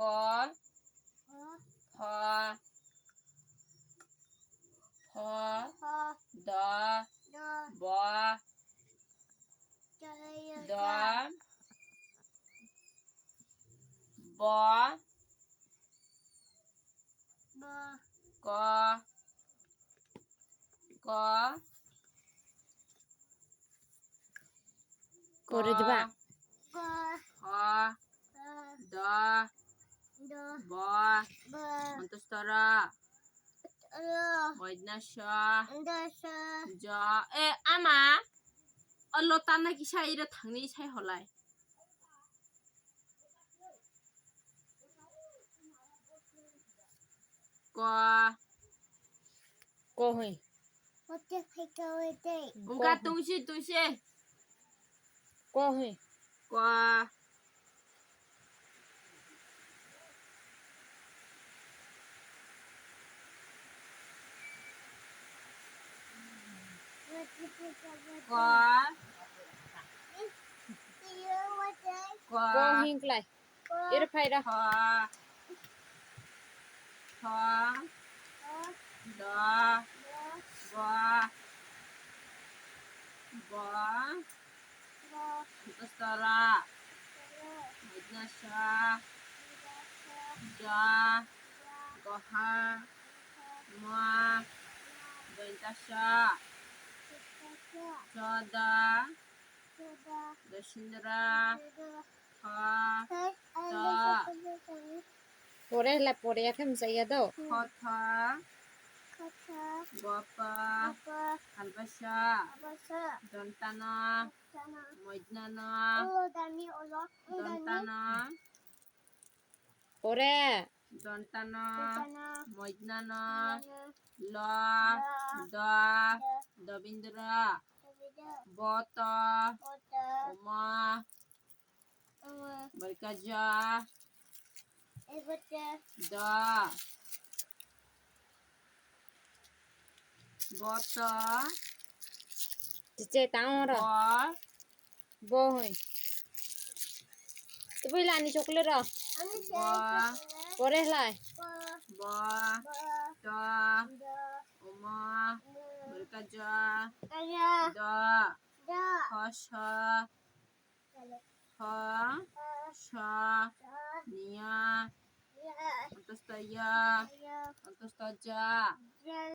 খ খ দ ব দ ব ক ক করে দিবা খ দ ব অন্তস্তর বৈদ্যাস জ এ आमा লতা নাকি সাইরে থাংনি সাই হলাই ক ক হই উকা তুংসি তুংসি ক হই ক ক ক ক হিংক্লাই এর ফাইরা খ খ দ ব ব অন্তস্তর বৈদ্যাস জ গহা ম দৈতাস চদ দশিন্দ্র খ ত পরে হলা পরে এখন যাইয়া দাও খ থ গপ হালবাস দন্তান মৈদান দন্তান পরে দন্তান মৈদান ল দ দবিন্দ্র বত উম বৈকাজ দ বত যে তাওরা ব ব হই তো বইলা আনি চকলেট ব পরে হলাই ব ত উম বৈকাজ দ খস খ স নিয়া অন্তস্তয়া অন্তস্তজা